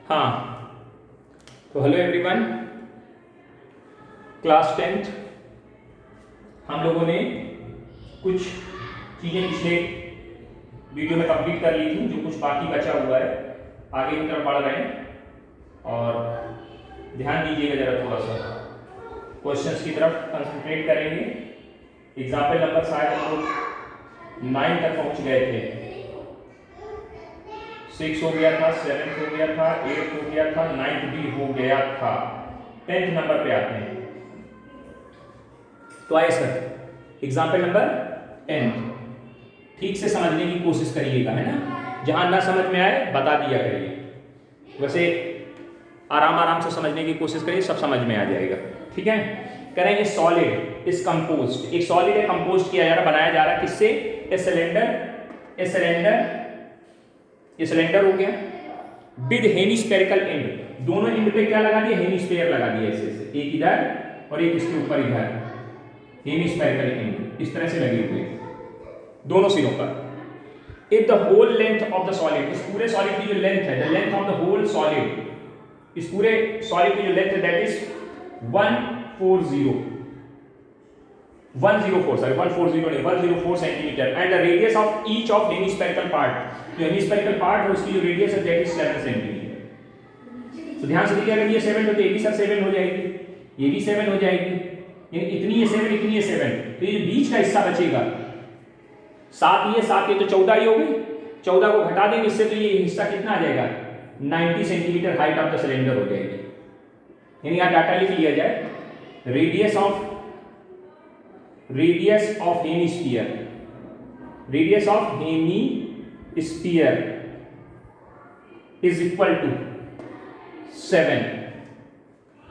हाँ, तो hello everyone, class 10th हम लोगों ने कुछ चीज़ें पिछले वीडियो में कंप्लीट कर ली थी। जो कुछ बाकी बचा हुआ है आगे की तरफ बढ़ रहे हैं और ध्यान दीजिएगा जरा, थोड़ा सा क्वेश्चंस की तरफ कंसंट्रेट करेंगे। एग्जाम्पल नंबर शायद हम लोग 9 तक पहुंच गए थे, 6 हो गया था, 7 हो गया था, 8 हो गया था, 9 भी हो गया था। 10th नंबर पे आते हैं। तो आइए सर, एग्जाम्पल नंबर 10 ठीक से समझने की कोशिश करिएगा, है ना। जहां ना समझ में आए बता दिया करिए। वैसे आराम आराम से समझने की कोशिश करिए, सब समझ में आ जाएगा। ठीक है, करेंगे सॉलिड इज कंपोज्ड। एक सॉलिड है कंपोज्ड किया जा रहा, बनाया जा रहा है किससे? ए सिलेंडर हो गया विद हेमिस्फेरिकल एंड। दोनों एंड पे क्या लगा दिया? हेमिस्फेयर लगा दिया ऐसे, एक इधर और एक इसके ऊपर इधर, हेमिस्फेरिकल एंड इस तरह से लगे हुए दोनों सिरों पर। If the whole length of the solid, इस पूरे सॉलिड की जो लेंथ है, the length of the whole solid, इस पूरे सॉलिड की जो लेंथ है that is 104 centimetre and the radius of each of hemispherical part, जो हेमिस्फेरिकल पार्ट है उसकी जो रेडियस है दैट इज 7 सेंटीमीटर। तो ध्यान से देखिए, अगर ये 7 हो तो ये भी सब 7 हो जाएगी, ये भी 7 हो जाएगी, इतनी ये 7, इतनी ये 7, तो ये बीच का हिस्सा बचेगा 7, ये तो 14 ही हो गई। 14 को घटा देंगे इससे तो ये हिस्सा कितना आ जाएगा? 90 centimetre height of the cylinder हो जाएगी। यानी यहां डाटा लिख लिया जाए, radius of hemisphere is equal to 7।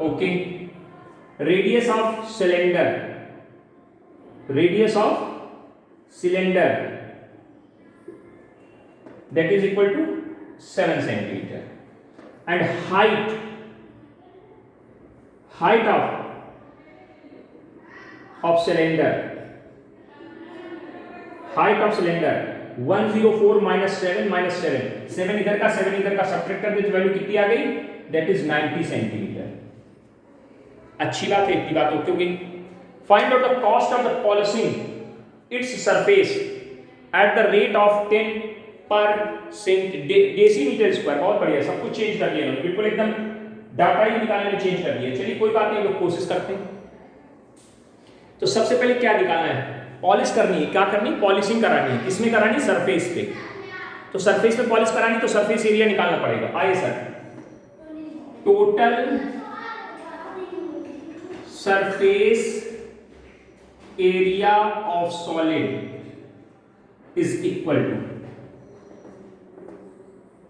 Okay, radius of cylinder that is equal to 7 centimeter and height of cylinder 104 minus 7 इधर का 7 इधर का सब्ट्रैक्ट कर दे तो वैल्यू कितनी आ गई? that is 90 centimetre. अच्छी बात है, इतनी बात ओके हो गई। Find out the cost of the polishing its surface at the rate of 10 पर डेसीमीटर स्क्वायर। बहुत बढ़िया, सब कुछ चेंज कर लिया उन्होंने, बिल्कुल एकदम डाटा ही निकालने में चेंज कर दिया। चलिए कोई बात नहीं, लोग कोशिश करते हैं। तो सबसे पहले क्या निकालना है? पॉलिश करनी है। क्या करनी? पॉलिशिंग करानी है। किसमें करानी? सरफेस पे। तो सरफेस पे पॉलिश करानी तो सरफेस एरिया निकालना पड़ेगा। आइए sir, total surface area of solid is equal to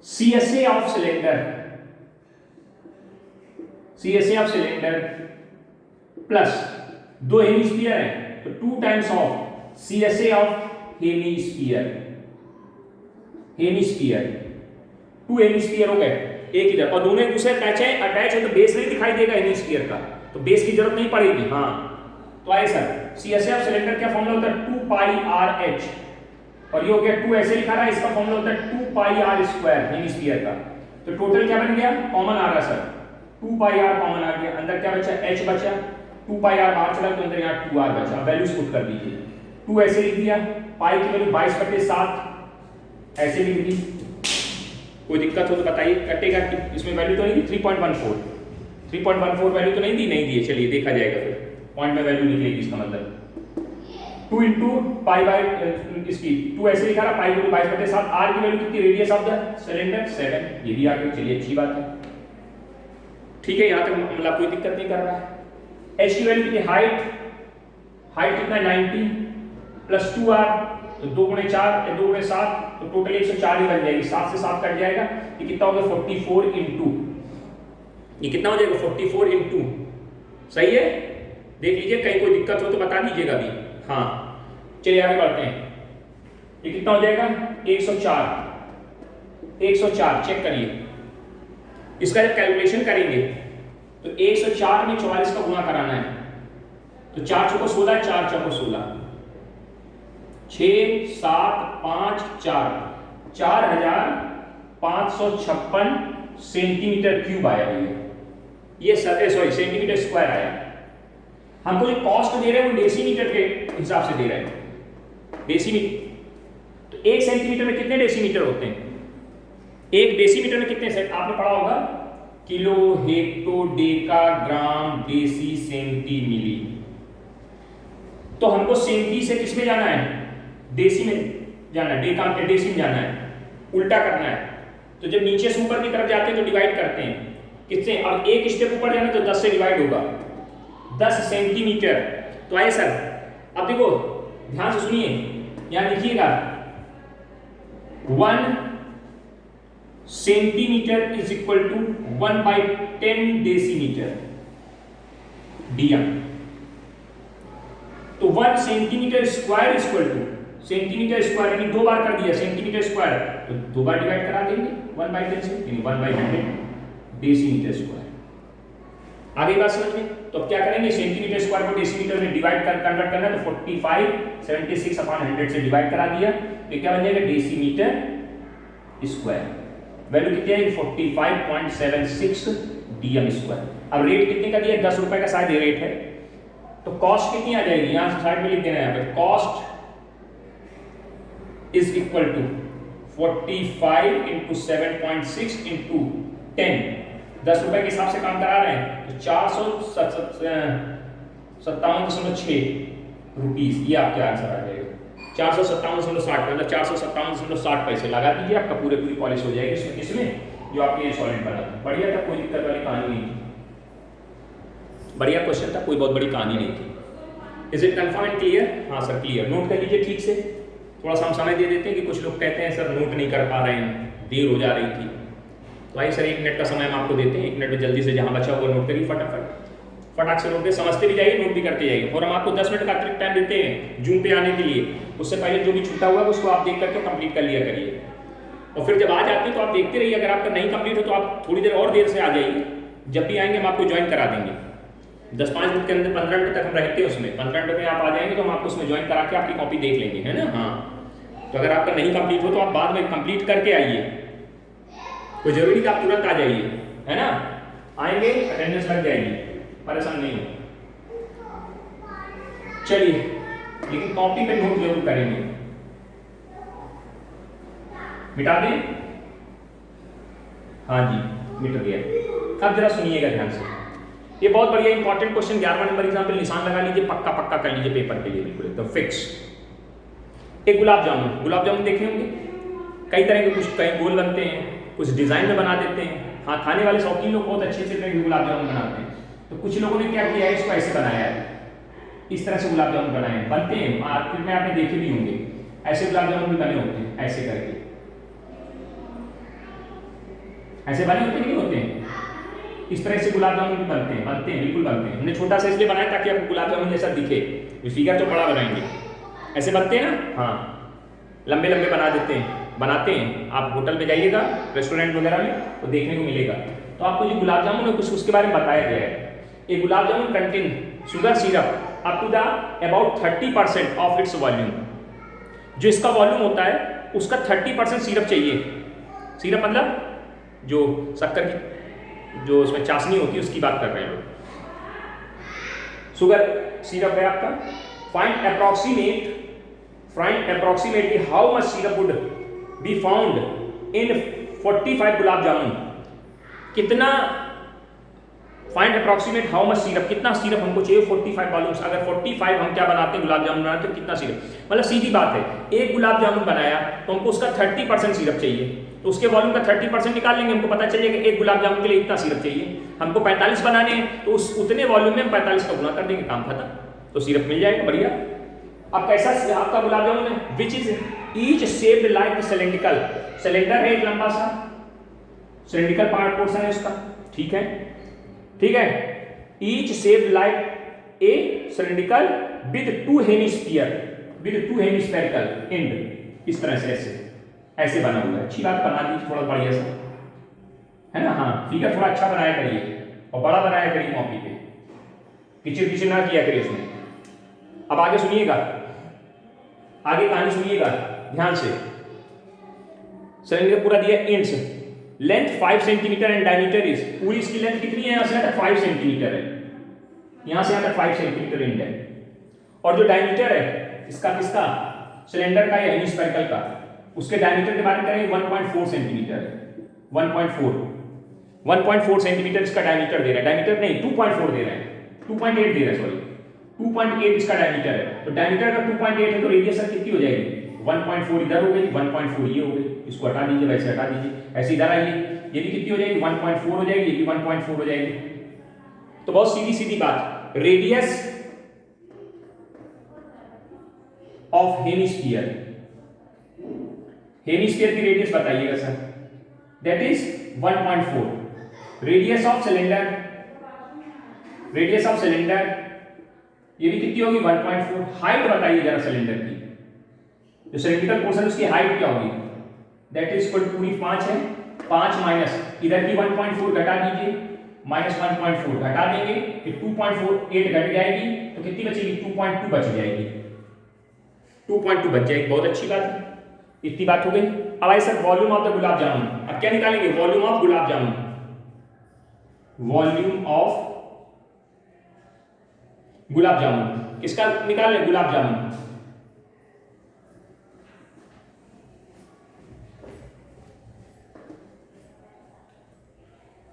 CSA of cylinder plus 2 hemisphere है तो 2 times of CSA of hemisphere 2 hemisphere हो गए, एक इधर, और दोनों एक दूसरे अटैच है तो बेस नहीं दिखाई देगा हेमिस्फीयर का, तो बेस की जरूरत नहीं पड़ेगी। हाँ, तो आइए सर, CSA of सिलेंडर क्या फॉर्मूला होता है? 2 पाई RH, और ये हो गया 2 ऐसे लिखा रहा है, इसका फॉर्मूला होता है 2 पाई r स्क्वायर हेमिस्फीयर का। तो टोटल क्या बन गया? कॉमन आ रहा है सर, 2 पाई r कॉमन आ गया, अंदर क्या बचा? h बचा, 2 पाई r बाहर चला तो अंदर यहाँ 2r बचा। वैल्यूज पुट कर दीजिए। 2 ऐसे लिख दिया, पाई की वैल्यू 22/7 ऐसे लिख दी। कोई दिक्कत हो तो बताइए, कटेगा इसमें वैल्यू तो नहीं दी? 3.14 वैल्यू तो नहीं दी। चलिए देखा जाएगा, फिर पॉइंट में वैल्यू निकलेगी, इसका मतलब 2 इंटू पाई बाई इसकी 2 ऐसे लिखा रहा, पाई 22/7, आर की वैल्यू कितनी? रेडियस ऑफ द सिलेंडर 7, ये भी आ गई। चलिए अच्छी बात है, ठीक है, यहां तक मतलब कोई दिक्कत नहीं कर रहा है। एच की वैल्यू कितनी? हाइट कितना? 90 प्लस 2r, तो 2 गुणे 4 2 गुणे 7, तो टोटल 104 ही बन जाएगी। 7 से 7 कट जाएगा, ये कितना हो गया? 44 इंटू, ये कितना हो जाएगा? 44 इंटू, सही है। देख लीजिए, कहीं कोई दिक्कत हो तो बता दीजिएगा भी। हाँ, चलिए आगे बढ़ते हैं। ये कितना हो जाएगा? 104 चेक करिए। इसका जब कैलकुलेशन करेंगे तो 104 में 44 का गुणा कराना है, तो 4 चौको 16, 4 चौको 16, 6 7 5 4 4556 सेंटीमीटर क्यूब आया ये सॉरी सेंटीमीटर स्क्वायर आया। हमको जो कॉस्ट दे रहे हैं वो डेसीमीटर के हिसाब से दे रहे हैं, डेसीमीटर। तो 1 सेंटीमीटर में कितने डेसीमीटर होते हैं? 1 डेसीमीटर में कितने सेट आपने पढ़ा होगा, किलो, हेक्टो, डेका, ग्राम, डेसी, सेंटी, मिली। तो हमको सेंटी से किसमें जाना है? डेसी में जाना है, डेका में डेसी में जाना है, उल्टा करना है। तो जब नीचे से ऊपर की तरफ जाते हैं तो डिवाइड करते हैं किससे? अब एक स्टेप ऊपर जाना तो 10 से डिवाइड होगा, 10 सेंटीमीटर। तो आइए सर अब देखो ध्यान से सुनिए, यहां लिखिएगा 1 centimetre is equal to 1/10 decimetre DM. तो 1 centimetre square equal to, centimetre square यानी 2 बार कर दिया सेंटीमीटर स्क्वायर, तो 2 बार डिवाइड करा देंगे 1/10 से, यानी 1/100 डेसीमीटर स्क्वायर। आगे बात समझ में? तो अब क्या करेंगे, सेंटीमीटर स्क्वायर को डेसीमीटर में डिवाइड कर कन्वर्ट करना है, तो 45/76/100 से डिवाइड करा दिया, तो क्या बन जाएगा? Decimetre square. वैल्यू कितनी आएगी? 45.76 डीएम स्क्वायर। अब रेट कितने का दिया? 10 रुपए का शायद ये रेट है। तो कॉस्ट कितनी आ जाएगी? यहां से साइड में लिख देना है, यहाँ पे कॉस्ट इज इक्वल टू 45 × 7.6 × 10, 10 रुपए के हिसाब से काम करा रहे हैं तो 457.6 रुपीज, ये आपके आंसर आ जाएगा। 457.60 मतलब 457.60 पैसे लगा दीजिए, आपका पूरी पॉलिश हो जाएगी इसमें, किसमें? जो आपके सॉलिड बना था। बढ़िया था, कोई दिक्कत वाली कहानी नहीं थी, बढ़िया क्वेश्चन था, कोई बहुत बड़ी कहानी नहीं थी। Is it confirm and clear? हाँ सर क्लियर। नोट कर लीजिए ठीक से, थोड़ा सा हम समय दे देते हैं कि कुछ लोग कहते हैं सर नोट नहीं कर पा रहे हैं, देर हो जा रही थी। तो आइए सर 1 मिनट का समय हम आपको देते हैं, 1 मिनट में जल्दी से जहाँ बचा हुआ नोट करिए, फटाक से नोट समझते भी जाइए, नोट भी करते जाइए। और हम आपको 10 मिनट का अतिरिक्त टाइम देते हैं जूम पे आने के लिए, उससे पहले जो भी छूटा हुआ है उसको आप देख करके कंप्लीट कर लिया करिए। और फिर जब आ जाते हैं तो आप देखते रहिए, अगर आपका नहीं कंप्लीट हो तो आप थोड़ी देर और देर से आ जाइए, जब भी आएंगे हम आपको ज्वाइन करा देंगे। 10-5 मिनट के अंदर 15 मिनट तक हम रहते हैं उसमें, 15 मिनट में आप आ जाएंगे तो हम आपको उसमें ज्वाइन करा के आपकी कॉपी देख लेंगे, है ना? हाँ, तो अगर आपका नहीं कंप्लीट हो तो आप बाद में कंप्लीट करके आइए, कोई जरूरी कि आप तुरंत आ जाइए, है ना? आएंगे अटेंडेंस लग जाएगी, परेशान नहीं हो। चलिए, लेकिन कॉपी पे नोट जरूर करेंगे। मिटा दें? हाँ जी, मिट गया। अब जरा सुनिएगा ध्यान से, ये बहुत बढ़िया इंपॉर्टेंट क्वेश्चन 11वां नंबर एग्जाम पे निशान लगा लीजिए, पक्का कर लीजिए पेपर के लिए, बिल्कुल एकदम फिक्स। एक गुलाब जामुन देखे होंगे, कई तरह के, कुछ कई गोल बनते हैं, कुछ डिजाइन में बना देते हैं। हाँ, खाने वाले शौकीन लोग बहुत अच्छे तरह के गुलाब जामुन बनाते हैं। तो कुछ लोगों ने क्या किया है, इसको ऐसे बनाया है, इस तरह से गुलाब जामुन बनाए हैं, बनते हैं मार्केट में, आपने देखे भी होंगे, ऐसे गुलाब जामुन भी बने होते हैं, ऐसे करके, ऐसे बने होते नहीं होते हैं, इस तरह से गुलाब जामुन भी बनते हैं, बिल्कुल बनते हैं। हमने छोटा सा इसलिए बनाया ताकि आपको गुलाब जामुन जैसा दिखे, फिगर तो बड़ा बनाएंगे, ऐसे बनते हैं ना? हाँ, लंबे बनाते हैं। आप होटल में जाइएगा, रेस्टोरेंट वगैरह में, तो देखने को मिलेगा। तो आपको जो गुलाब जामुन है कुछ उसके बारे में बताया गया है। ये gulab jamun contain sugar syrup up to the about 30% of its volume. जो इसका वॉल्यूम होता है उसका 30% सिरप चाहिए। सिरप मतलब जो शक्कर की जो उसमें चाशनी होती है उसकी बात कर रहे हैं लोग। शुगर सिरप है आपका। Find approximately how much syrup would be found in 45 gulab jamun. कितना, find approximate how much syrup, कितना सिरप हमको चाहिए 45 वॉल्यूम्स। अगर 45 हम क्या बनाते हैं, गुलाब जामुन बनाते हैं, कितना सिरप, मतलब सीधी बात है, एक गुलाब जामुन बनाया तो हमको उसका 30% सिरप चाहिए, तो उसके वॉल्यूम का 30% निकाल लेंगे, हमको पता चलेगा एक गुलाब जामुन के लिए इतना सिरप चाहिए। हमको 45 बनाने हैं तो उस उतने वॉल्यूम में हम 45 का गुना कर देंगे, काम खत्म, तो सिरप मिल जाएगा। बढ़िया। अब कैसा आपका गुलाब जामुन है, which is each shaped like cylindrical, cylinder है एक लंबा सा, सिलेंड्रिकल पार्ट पोर्शन है उसका, ठीक है। Each shaped like A cylindrical with two hemispherical and, इस तरह से ऐसे बना हुआ है। अच्छी बात, बना दीजिए थोड़ा बढ़िया सा, है ना? हाँ, फिगर थोड़ा अच्छा बनाया करिए और बड़ा बनाया करिए कॉपी पे, किचिर ना किया करिए उसमें। अब आगे सुनिएगा, आगे कहानी सुनिएगा ध्यान से। सिलेंडर पूरा दिया एंड से, length 5 centimetre and diameter is, पूरी इसकी लेंथ कितनी है, यहाँ से यहाँ तक 5 सेंटीमीटर है, यहाँ से यहाँ तक 5 सेंटीमीटर एंड है। और जो डायमीटर है इसका, किसका, सिलेंडर का या हेमिस्फेरिकल का, उसके डायमीटर के बारे में करेंगे 1.4 सेंटीमीटर है, 1.4 सेंटीमीटर इसका डायमीटर दे रहा है, डायमीटर नहीं 2.4 दे रहा है, 2.8 दे रहा है, सॉरी 2.8 इसका डायमीटर है। तो डायमीटर का 2.8 है तो रेडियस कितनी हो जाएगी, 1.4 इधर हो गई, 1.4 ये हो गई, इसको हटा दीजिए, वैसे हटा दीजिए, ऐसे इधर आइए, ये भी कितनी हो जाएगी 1.4 हो जाएगी, ये भी 1.4 हो जाएगी। तो बहुत सीधी सीधी बात, रेडियस ऑफ हेमिस्फीयर, हेमिस्फीयर की रेडियस बताइएगा sir, that is 1.4। Radius of cylinder, radius of cylinder ये भी कितनी होगी 1.4। हाइट बताइए जरा सिलेंडर की, जो सिलेंड्रिकल पोर्शन उसकी हाइट क्या होगी, दैट इज इक्वल टू, पूरी 5 है, 5 माइनस इधर की 1.4 घटा दीजिए, माइनस 1.4 घटा देंगे, फिर 2.48 घट जाएगी, तो कितनी बचेगी 2.2 बच जाएगी, 2.2 बच जाएगी। बहुत अच्छी बात है, इतनी बात हो गई। अब आइए sir volume of the gulab jamun, अब क्या निकालेंगे, volume of gulab jamun, volume of gulab jamun, किसका निकाल लें, गुलाब जामुन,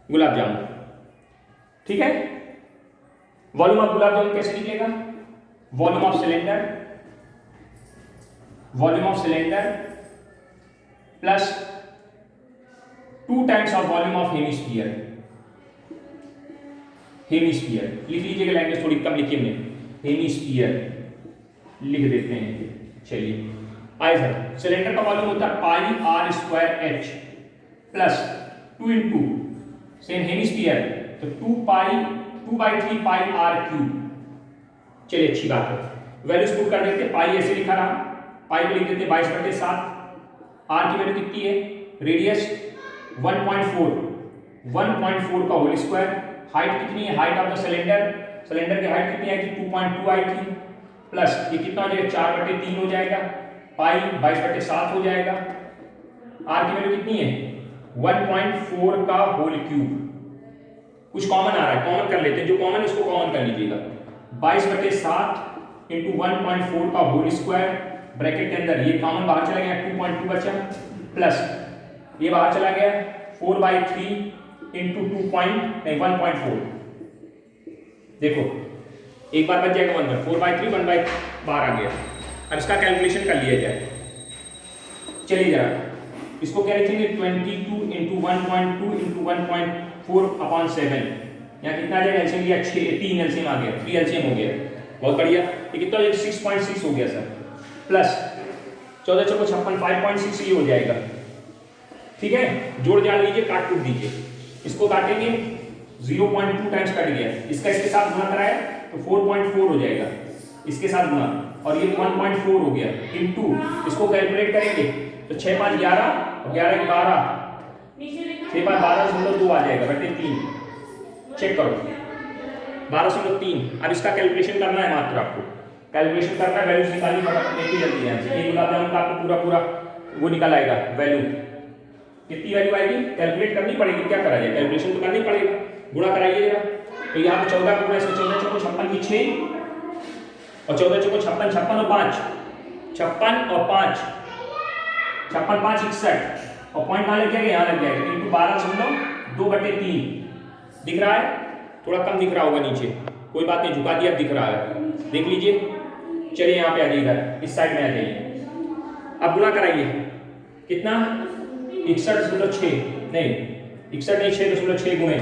गुलाब जामुन, ठीक है। वॉल्यूम ऑफ गुलाब जामुन कैसे निकलेगा, volume of cylinder, volume of cylinder plus 2 times of volume of hemisphere, hemisphere लिख लीजिएगा, लैंग्वेज थोड़ी कम लिखी हमने, हेमिस्फीयर लिख देते हैं। चलिए आइए सर, सिलेंडर का वॉल्यूम होता है pi R square H plus 2 into same hemisphere, तो 2/3 पाई आर क्यूब। चलिए अच्छी बात है, वैल्यूज पुट कर देते हैं, पाई ऐसे लिखा रहा, पाई को लिख देते हैं 22/7, आर की वैल्यू कितनी है, रेडियस 1.4 का होल स्क्वायर, हाइट कितनी है, height of the cylinder, cylinder की हाइट कितनी आई थी 2.2 आई थी, प्लस ये कितना हो जाएगा 4/3 हो जाएगा, पाई 22/7 हो जाएगा, आर की वैल्यू कितनी है 1.4 का होल क्यूब। कुछ कॉमन आ रहा है, कॉमन कर लेते हैं, जो कॉमन इसको कॉमन कर लीजिएगा, 22/7 इंटू 1.4 का होल स्क्वायर, ब्रैकेट के अंदर ये कॉमन बाहर चला गया 2.2 बचा, प्लस ये बाहर चला गया 4/3 इंटू 1.4, देखो एक बार बच जाएगा 1/4, 4/3 1 बाहर आ गया। अब इसका कैलकुलेशन कर लिया जाए, चलिए जरा इसको क्या लिखेंगे 22 इंटू 1.2 इंटू 1.4/7, यहाँ कितना आ जाएगा, एलसीएम लिया 3 एलसीएम आ गया, 3 एलसीएम हो गया, बहुत बढ़िया। ये कितना 6.6 हो गया सर, प्लस 14 चौको 56 5.6 ये हो जाएगा, ठीक है। जोड़ जाड़ लीजिए, काट कूट दीजिए, इसको काटेंगे 0.2 टाइम्स कट गया, इसका इसके साथ गुणा कराया तो 4.4 हो जाएगा, इसके साथ गुणा, और ये 1.4 हो गया इंटू, इसको कैलकुलेट करेंगे तो 6 5 11 और 11 12, 6 5 12.2 आ जाएगा बटे 3, चेक करो 12.3। अब इसका कैलकुलेशन करना है, मात्र आपको कैलकुलेशन करना है, वैल्यूज निकालनी फटाफट, देखिए जल्दी है, एक गुलाब जामुन का आपको पूरा पूरा वो निकल आएगा, वैल्यू कितनी वैल्यू आएगी, कैलकुलेट करनी पड़ेगी, क्या करा जाए, कैलकुलेशन तो करनी पड़ेगा, गुणा कराइए जरा, तो यहाँ पे 14 गुणा इसमें 14 चौको 56 की 6 और 14 चौको 56, 56 और 5, 56 और 5, 56 5 61, और पॉइंट कहाँ लग जाएगा, यहाँ लग जाएगा, इंटू 12.2/3 दिख रहा है, थोड़ा कम दिख रहा होगा नीचे, कोई बात नहीं, झुका दिया, दिख रहा है, देख लीजिए। चलिए यहाँ पे आ जाइए, इधर इस साइड में आ जाइए, अब गुणा कराइए, कितना 61.6 नहीं 61 नहीं 6.6 गुणे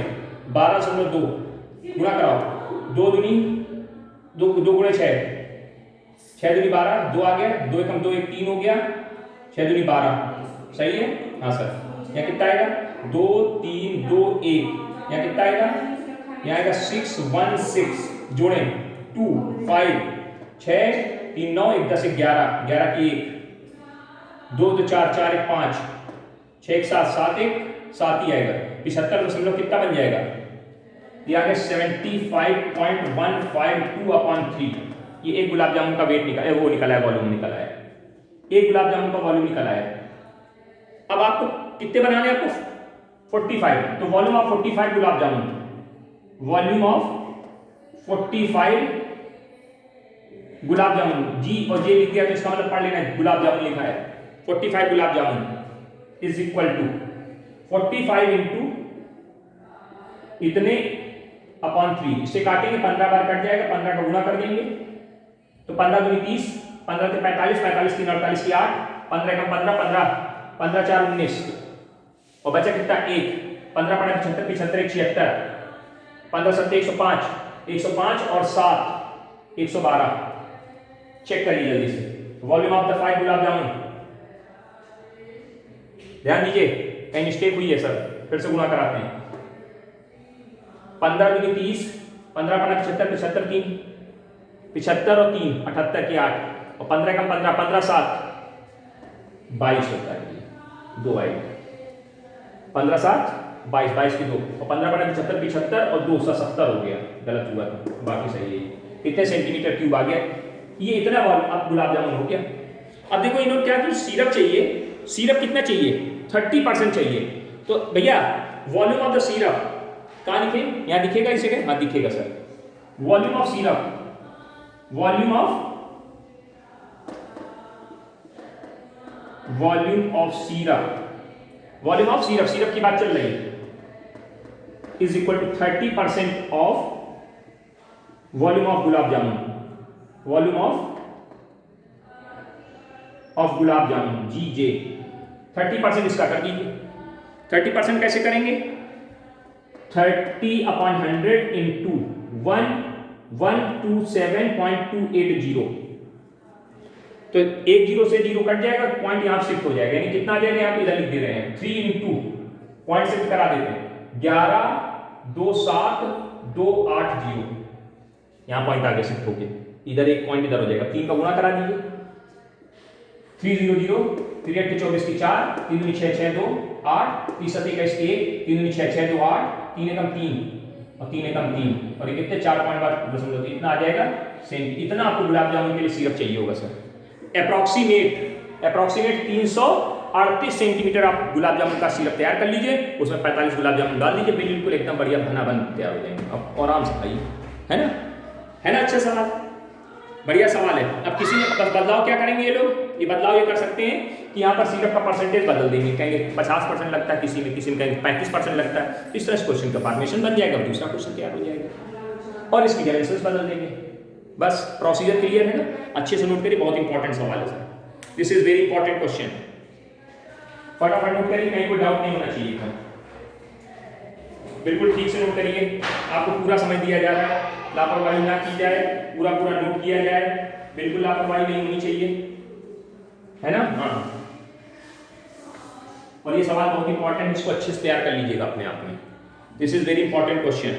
12.2, गुणा कराओ, 2 दूनी 2 गुणे 6, 6 दूनी 12, 2 आ गया, 2 एकम 2 1 3 हो गया, 6 दूनी 12, सही है, हाँ सर। यहाँ कितना आएगा 2 3 2 1, यहाँ कितना आएगा, यहाँ आएगा 6 1 6, जोड़े 2 5 6 3 9 1 10 11, 11 की 1, 2 2 4 4 1 5, 6 1 7 7 1 7 ही आएगा, 75 कितना बन जाएगा, ये आ गया 75.152/3। ये एक गुलाब जामुन का वेट निकला, वो निकला है, वॉल्यूम निकला है, एक गुलाब जामुन का वॉल्यूम निकला है। अब आपको कितने बनाने हैं, आपको 45, तो volume of 45 gulab jamun, volume of 45 गुलाब जामुन, जी और जे लिख दिया तो इसका मतलब पढ़ लेना है, गुलाब जामुन लिखा है, 45 gulab jamun is equal to 45 into इतने अपॉन 3, इसे काटेंगे 15 बार कट जाएगा, 15 का गुणा कर देंगे तो 15 दूनी 30, 15 से 45, 45 3 48 की 8, 15 का 15, 15 4 19 और बचा कितना 1, 15 पड़ा 75, 75 1 76, 15 7 105, 105 और 7 112, चेक करिए जल्दी से volume of the 5 gulab jamun, ध्यान दीजिए कहीं मिस्टेक हुई है सर, फिर से गुणा कराते हैं, 15 दूनी 30, 15 पड़ा 75, 75 3, 75 और 3 78 की 8 और 15 का 15, 15 7 22 होता है, 2 आई 15 7 22, 22 की 2 और 15 पड़ा 75, 75 और 2 70 हो गया, गलत हुआ था, बाकी सही है। कितने सेंटीमीटर क्यूब आ गया, ये इतना अब गुलाब जामुन हो गया। अब देखो इन्होंने क्या कि सिरप चाहिए, सिरप कितना चाहिए 30% चाहिए, तो भैया वॉल्यूम ऑफ द सिरप कहाँ लिखे, यहाँ दिखेगा इसे क्या, हाँ दिखेगा sir, volume of syrup, volume of syrup, volume of syrup, syrup की बात चल रही है, is equal to 30% of volume of gulab jamun, volume of gulab jamun जी जे, 30% इसका कर दीजिए, 30% कैसे करेंगे, 30 अपॉन 100 इंटू 1127.280, तो एक जीरो से जीरो कट जाएगा, पॉइंट यहां शिफ्ट हो जाएगा, यानी कितना आ जाएगा, आप इधर लिख दे रहे हैं 3 इंटू पॉइंट शिफ्ट करा देते हैं 1127,280, यहां पॉइंट आगे शिफ्ट हो गया, इधर एक पॉइंट इधर हो जाएगा, 3 का गुणा करा दीजिए, 300 3 8 24 की 4, 3 दूनी 6 6 2 8, 3 7 21 की 1, 3 दूनी 6 6 2 8, 3 एकम 3 और 3 एकम 3 और ये कितने 4 पॉइंट बाद दशमलव, इतना आ जाएगा सेम, इतना आपको गुलाब जामुन के लिए सिरप चाहिए होगा सर। अप्रॉक्सीमेट 338 सेंटीमीटर आप गुलाब जामुन का सिरप तैयार कर लीजिए, उसमें 45 गुलाब जामुन डाल दीजिए, बिल्कुल एकदम बढ़िया बना बन तैयार हो जाएंगे, अब आराम से खाइए, है ना, है ना, अच्छा सवाल, बढ़िया सवाल है। अब किसी में बदलाव क्या करेंगे ये लोग, ये बदलाव ये कर सकते हैं कि यहाँ पर सिरप का परसेंटेज बदल देंगे, कहेंगे 50% लगता है किसी में कहेंगे 35% लगता है, इस तरह से क्वेश्चन का फॉर्मेशन बन जाएगा, दूसरा क्वेश्चन तैयार हो जाएगा और इसकी डायमेंशंस बदल देंगे, बस प्रोसीजर क्लियर है ना, अच्छे से नोट करिए, बहुत इंपॉर्टेंट सवाल है sir, this is very important question, फटाफट नोट करिए, कहीं कोई डाउट नहीं होना चाहिए, बिल्कुल ठीक से नोट करिए, आपको पूरा समझ दिया जा रहा है, लापरवाही ना की जाए, पूरा नोट किया जाए, बिल्कुल लापरवाही नहीं होनी चाहिए, है ना, हाँ, और ये सवाल बहुत इंपॉर्टेंट है, इसको अच्छे से तैयार कर लीजिएगा अपने आप में, this is very important question.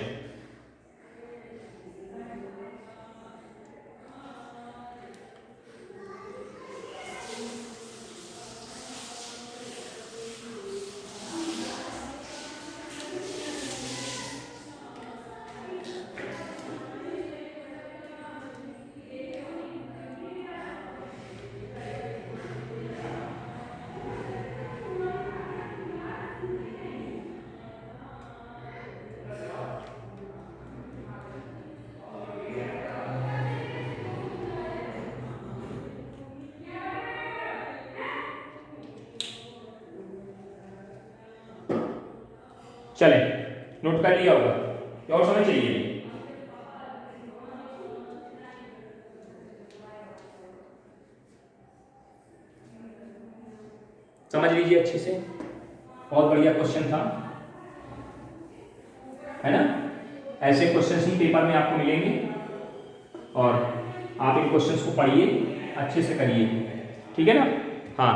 चले नोट कर लिया होगा, क्या और समझ चाहिए, समझ लीजिए अच्छे से, बहुत बढ़िया क्वेश्चन था, है ना, ऐसे क्वेश्चंस ही पेपर में आपको मिलेंगे और आप इन क्वेश्चंस को पढ़िए, अच्छे से करिए, ठीक है ना, हाँ,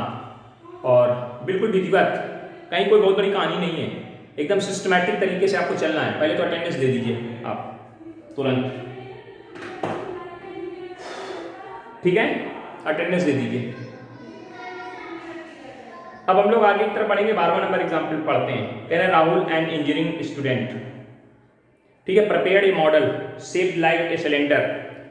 और बिल्कुल विधिवत, कहीं कोई बहुत बड़ी कहानी नहीं है, एकदम सिस्टमैटिक तरीके से आपको चलना है। पहले तो अटेंडेंस दे दीजिए आप तुरंत, ठीक है, अटेंडेंस दे दीजिए। अब हम लोग आगे की तरफ बढ़ेंगे, 12वां नंबर एग्जाम्पल पढ़ते हैं, कह रहे हैं राहुल एंड इंजीनियरिंग स्टूडेंट, ठीक है, prepared a model shaped like a cylinder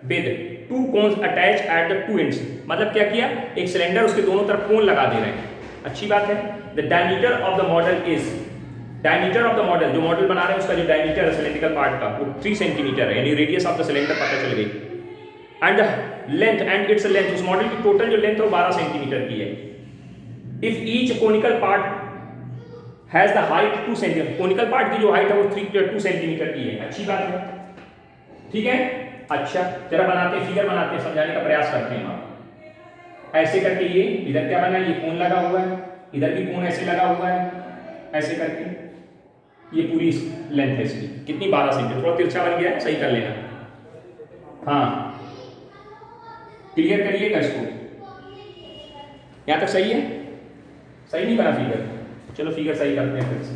with 2 cones attach at the 2 ends, मतलब क्या किया, एक सिलेंडर उसके दोनों तरफ कोन लगा दे रहे हैं, अच्छी बात है। The diameter of the model is diameter of the model, जो मॉडल बना रहे हैं उसका जो डायमीटर है सिलेंड्रिकल पार्ट का वो 3 सेंटीमीटर है, यानी रेडियस ऑफ द सिलेंडर पता चल गई। And length and its length, उस मॉडल की टोटल जो लेंथ है वो 12 सेंटीमीटर की है। If each conical part has the height 2 centimetre, conical part की जो हाइट है वो 2 सेंटीमीटर की है। अच्छी बात है, ठीक है। अच्छा जरा बनाते हैं, फिगर बनाते हैं, समझाने का प्रयास करते हैं आप। ऐसे करके ये इधर क्या बना, ये कोन लगा हुआ है, इधर भी कोन ऐसे लगा हुआ है, ऐसे करके ये पूरी लेंथ है इसकी कितनी, 12 सेंटीमीटर। थोड़ा तिरछा बन गया है, सही कर लेना। हाँ क्लियर करिएगा इसको, यहां तक सही है? सही नहीं बना फिगर, चलो फिगर सही करते हैं फिर से।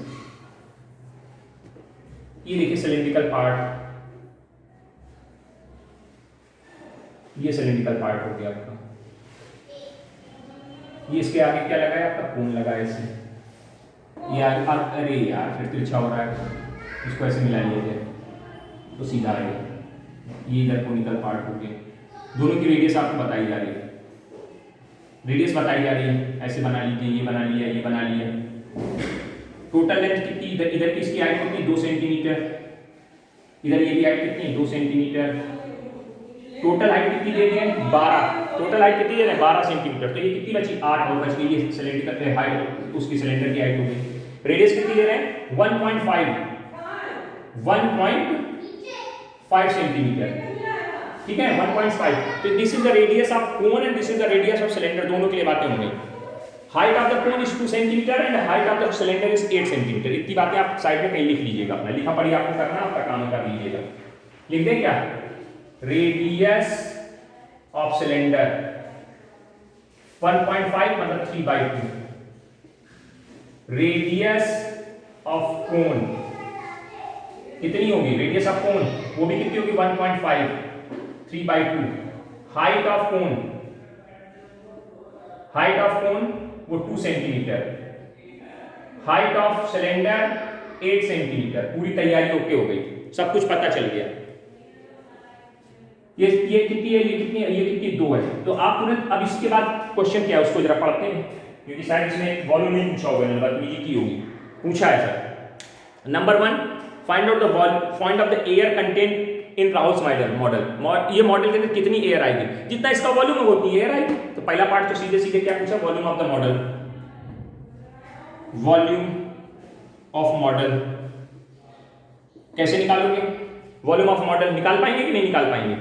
ये देखिए सिलेंड्रिकल पार्ट, ये सिलेंड्रिकल पार्ट हो गया आपका। ये इसके आगे क्या लगा है आपका, कोन लगा है इसे। यार अरे यार फिर तिरछा हो रहा है, इसको ऐसे मिला लीजिए तो सीधा आएगा। ये इधर कोनिकल पार्ट हो गया। दोनों की रेडियस आपको बताई जा रही है, रेडियस बताई जा रही है, ऐसे बना लीजिए, ये बना लिया, ये बना लिया। टोटल लेंथ कितनी, इधर की इसकी हाइट कितनी, 2 सेंटीमीटर, इधर ये भी हाइट कितनी, 2 सेंटीमीटर। टोटल हाइट कितनी दे दी है, 12। टोटल हाइट कितनी दे रहे हैं, 12 सेंटीमीटर। तो ये कितनी बची, 8 और बच गई, ये सिलेंडर हाइट, उसकी सिलेंडर की हाइट होगी। रेडियस कितनी दे रहे हैं, 1.5 सेंटीमीटर, ठीक है 1.5। तो this is the radius of cone and this is the radius of cylinder, दोनों के लिए बातें होंगी। Height of the cone is 2 centimetre and height of the cylinder is 8 centimetre. इतनी बातें आप साइड में कहीं लिख लीजिएगा, अपना लिखा पढ़ी आपको करना, आपका काम कर लीजिएगा। लिख दें क्या, रेडियस ऑफ सिलेंडर 1.5 मतलब 3/2। रेडियस ऑफ कोन कितनी होगी, रेडियस ऑफ कोन वो भी कितनी होगी, 1.5, 3/2। Height of cone, height of cone वो 2 centimetre, height of cylinder 8 centimetre. पूरी तैयारी ओके हो गई, सब कुछ पता चल गया। ये कितनी है, ये कितनी है, ये कितनी, 2 है। तो आप तुरंत अब इसके बाद क्वेश्चन क्या है उसको जरा पढ़ते हैं, क्योंकि शायद इसमें वॉल्यूम नहीं पूछा होगा, नंबर की होगी, पूछा है sir. Number 1, find out the point of the air content in Raoul's model. ये मॉडल के अंदर कितनी एयर आएगी, जितना इसका वॉल्यूम है उतनी एयर आएगी। तो पहला पार्ट तो सीधे सीधे क्या पूछा, volume of the model, volume of model कैसे निकालोगे, वॉल्यूम ऑफ मॉडल निकाल पाएंगे कि नहीं निकाल पाएंगे,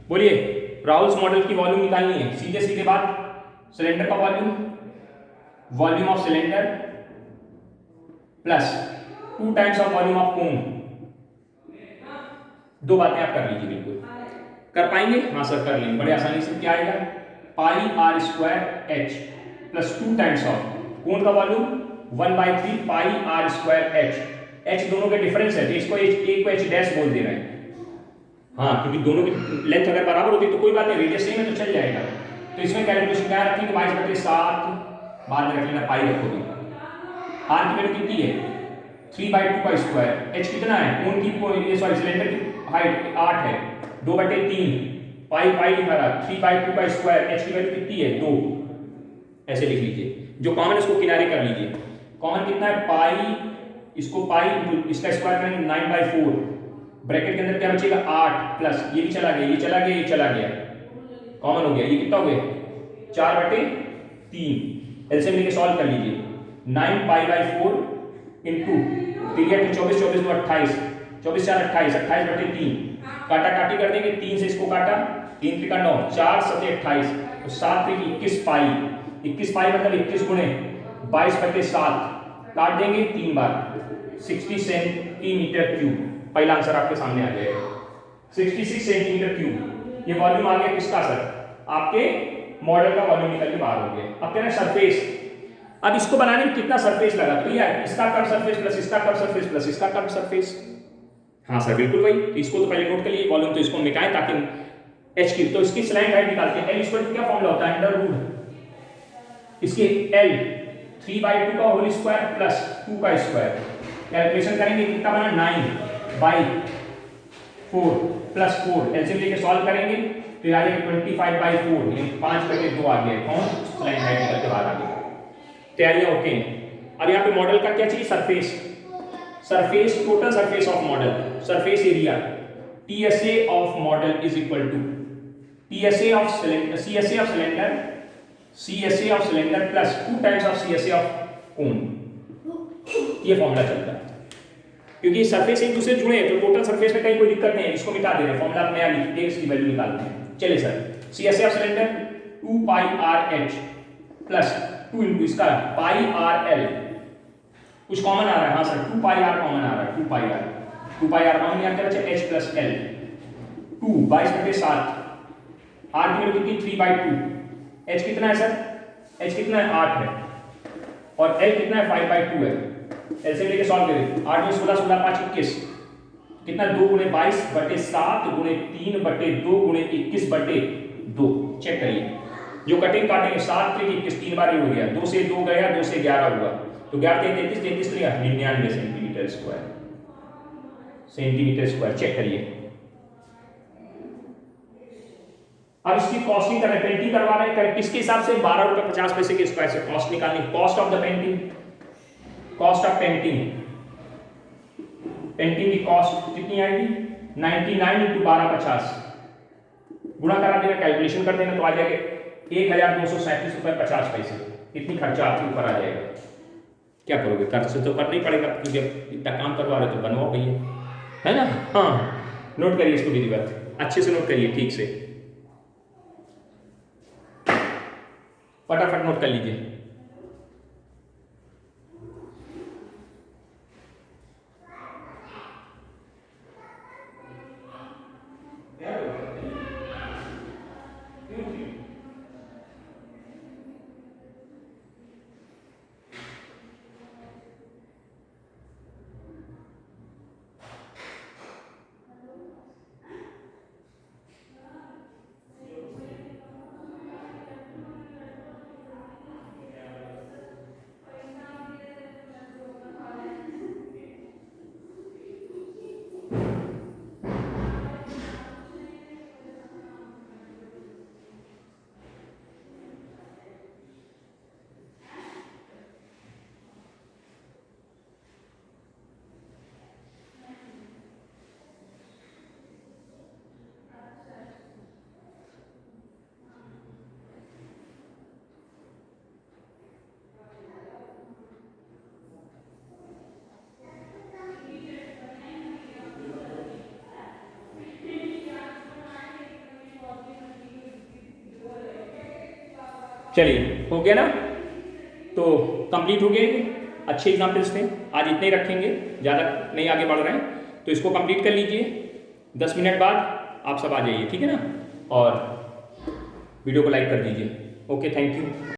बोलिए। राउल्स मॉडल की वॉल्यूम निकालनी है, सीधे सीधे बात, सिलेंडर का volume, volume of cylinder plus 2 times of volume of cone. 2 बातें आप कर लीजिए, बिल्कुल कर पाएंगे, हाँ सर कर लेंगे बड़े आसानी से। क्या आएगा, πr² plus 2 times of cone का वॉल्यूम 1/3 πr²h। h दोनों के डिफरेंस है, तो इसको एक को h डैश बोल दे रहे हैं। हाँ क्योंकि दोनों की लेंथ अगर बराबर होती तो कोई बात नहीं, रेडियस सेम है तो चल जाएगा। तो इसमें कैलकुलेशन क्या रखेंगे, 22/7 बाद में रख लेना, पाई रखोगे। आर की वैल्यू कितनी है, 3/2 का स्क्वायर। एच कितना है, कोन की सॉरी सिलेंडर की हाइट 8 है, 2/3 पाई लिखा रहा, 3/2 का स्क्वायर। एच की वैल्यू कितनी है, 2। ऐसे लिख लीजिए, जो कॉमन इसको किनारे कर लीजिए। कॉमन कितना है, पाई, इसको पाई इसका स्क्वायर करेंगे 9/4, ब्रैकेट के अंदर क्या बचेगा 8 प्लस ये भी चला गया, ये चला गया, ये चला गया, कॉमन हो गया। ये कितना हो गया, 4/3। एलसीएम लेके सॉल्व कर लीजिए, 9π/4 इंटू 3 24 24 2 28, 24 4 28, 28/3। काटा काटी कर देंगे, 3 से इसको काटा, 3 3 का 9, 4 7 28, तो 7 3 21 पाई, 21 पाई मतलब 21 गुणे 22/7 काट देंगे 3 बार, 60 सेंटीमीटर क्यूब। पहला आंसर आपके सामने आ जाएगा, 66 सेंटीमीटर क्यूब। ये वॉल्यूम आ गया किसका सर, आपके मॉडल का वॉल्यूम निकल के बाहर हो गया। अब कह रहे हैं सरफेस, अब इसको बनाने में कितना सरफेस लगा, तो यार इसका कर्व सरफेस प्लस इसका कर्व सरफेस प्लस इसका कर्व सरफेस। हाँ सर बिल्कुल वही, तो इसको तो पहले नोट कर लिए, वॉल्यूम तो इसको मिटाएं ताकि एच की, तो इसकी स्लैंट हाइट निकालते हैं। एल इक्वल टू क्या फॉर्मूला होता है, अंडर रूट इसके एल 3/2 का होल स्क्वायर प्लस 2 का स्क्वायर। कैलकुलेशन करेंगे कितना बना, 9/4 प्लस 4। एलसीएम लेके सॉल्व करेंगे तो ये आ जाएगा 25/4, यानी 5/2 आ गया। कौन, स्लैंट हाइट निकल के बाहर आ गया। तैयारियां ओके। अब यहाँ पे मॉडल का क्या चाहिए, surface. Surface, total surface of model, surface area, TSA of model is equal to TSA of cylinder, CSA of cylinder, CSA of cylinder plus 2 times of CSA of cone. ये formula चलता है क्योंकि surface एक दूसरे जुड़े हैं, तो total surface में कहीं कोई दिक्कत नहीं है, इसको मिटा दे रहे हैं, फॉर्मूला नया लिख के इसकी वैल्यू निकालते हैं। चलिए sir, CSA of cylinder 2 pi RH plus 2 into इसका पाई RL, कुछ कॉमन आ रहा है, हाँ सर 2 पाई R कॉमन आ रहा है, 2 पाई R कॉमन यहाँ क्या बचा, H प्लस L 2 22/7, R की वैल्यू कितनी 3/2, H कितना है सर, H कितना है 8 है और L कितना है 5/2 है। ऐसे लेके सॉल्व करें, 8 में 16, 16 5 21, कितना 2 गुणे 22/7 गुणे 3/2 गुणे 21/2। चेक करिए, जो कटिंग काटेंगे 7 3 21, 3 बार ये हो गया, 2 से 2 गया, 2 से 11 हुआ, तो 11 33 33 लिया 99 सेंटीमीटर स्क्वायर, चेक करिए। अब इसकी कॉस्टिंग कर रहे हैं, पेंटिंग करवा रहे हैं, किसके हिसाब से 12 रुपए 50 पैसे के स्क्वायर से कॉस्ट निकालनी, cost of the painting, cost of painting, painting की कॉस्ट कितनी आएगी 99 × 12 50, गुणा करा देना, कैलकुलेशन कर देना तो आ जाएगा 1237 रुपए 50 पैसे। इतनी खर्चा आपके ऊपर आ जाएगा, क्या करोगे, खर्च तो करना ही पड़ेगा क्योंकि अब इतना काम करवा रहे तो बनवाओ भैया, है ना। हाँ, नोट करिए इसको विधि बात, अच्छे से नोट करिए, ठीक से फटाफट नोट कर लीजिए। चलिए हो गया ना, तो कंप्लीट हो गया ये, अच्छे एग्जाम्पल्स थे, आज इतने ही रखेंगे, ज़्यादा नहीं आगे बढ़ रहे हैं, तो इसको कंप्लीट कर लीजिए, 10 मिनट बाद आप सब आ जाइए, ठीक है ना, और वीडियो को लाइक कर दीजिए। Okay, thank you.